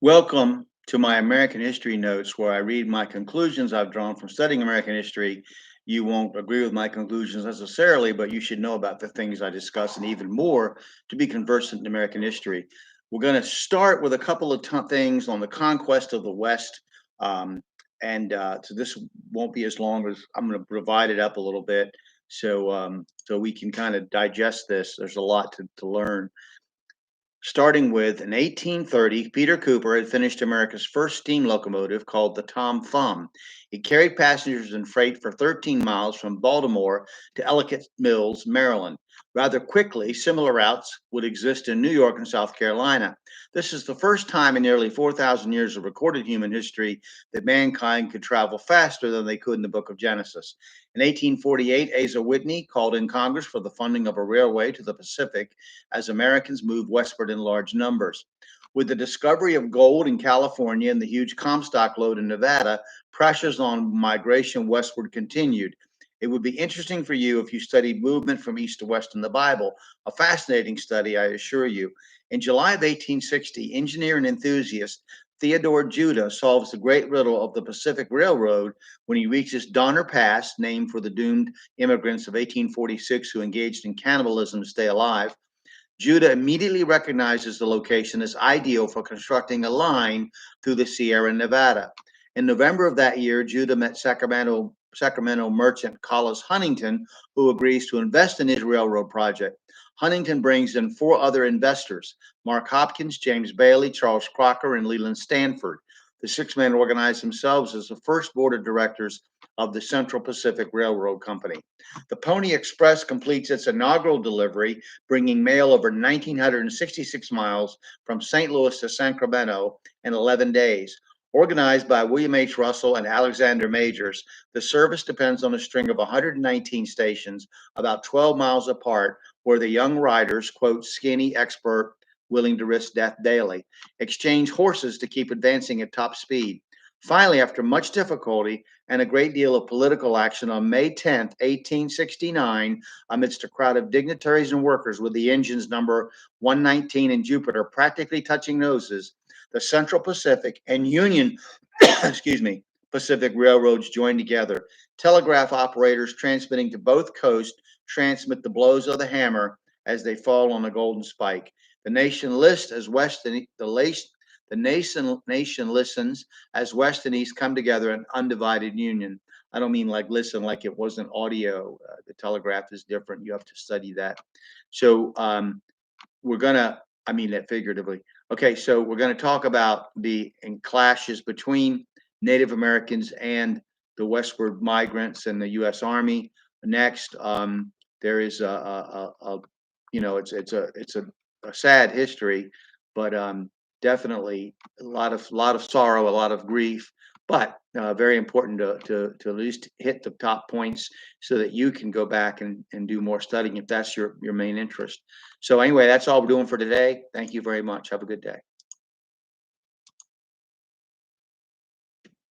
Welcome to my American history notes, where I read my conclusions I've drawn from studying American history. You won't agree with my conclusions necessarily, but you should know about the things I discuss and even more to be conversant in American history. We're going to start with a couple of things on the conquest of the West. Um, so this won't be as long as I'm going to divide it up a little bit so we can kind of digest this. There's a lot to learn. Starting with in 1830, Peter Cooper had finished America's first steam locomotive called the Tom Thumb. It carried passengers and freight for 13 miles from Baltimore to Ellicott Mills, Maryland. Rather quickly, similar routes would exist in New York and South Carolina. This is the first time in nearly 4,000 years of recorded human history that mankind could travel faster than they could in the book of Genesis. In 1848, Asa Whitney called in Congress for the funding of a railway to the Pacific as Americans moved westward in large numbers. With the discovery of gold in California and the huge Comstock lode in Nevada, pressures on migration westward continued. It would be interesting for you if you studied movement from east to west in the Bible, a fascinating study, I assure you. In July of 1860, engineer and enthusiast Theodore Judah solves the great riddle of the Pacific Railroad when he reaches Donner Pass, named for the doomed immigrants of 1846 who engaged in cannibalism to stay alive. Judah immediately recognizes the location as ideal for constructing a line through the Sierra Nevada. In November of that year, Judah met Sacramento merchant Collis Huntington, who agrees to invest in his railroad project. Huntington brings in four other investors: Mark Hopkins, James Bailey, Charles Crocker, and Leland Stanford. The six men organized themselves as the first board of directors of the Central Pacific Railroad Company. The Pony Express completes its inaugural delivery, bringing mail over 1,966 miles from St. Louis to Sacramento in 11 days. Organized by William H. Russell and Alexander Majors, the service depends on a string of 119 stations, about 12 miles apart, where the young riders, quote, skinny, expert, willing to risk death daily, exchange horses to keep advancing at top speed. Finally, after much difficulty and a great deal of political action, on May 10th, 1869, amidst a crowd of dignitaries and workers with the engines number 119 and Jupiter practically touching noses, the Central Pacific and Union, excuse me, Pacific Railroads joined together. Telegraph operators transmitting to both coasts transmit the blows of the hammer as they fall on a golden spike. The nation lists as west and the nation listens as West and East come together in undivided union. I don't mean like listen like it wasn't audio. The telegraph is different. You have to study that. So we're gonna, I mean that figuratively. Okay, so we're gonna talk about the clashes between Native Americans and the westward migrants and the U.S. Army. Next, there is a sad history, but definitely a lot of sorrow, a lot of grief, but very important to at least hit the top points so that you can go back and do more studying if that's your main interest. So anyway, that's all we're doing for today. Thank you very much. Have a good day.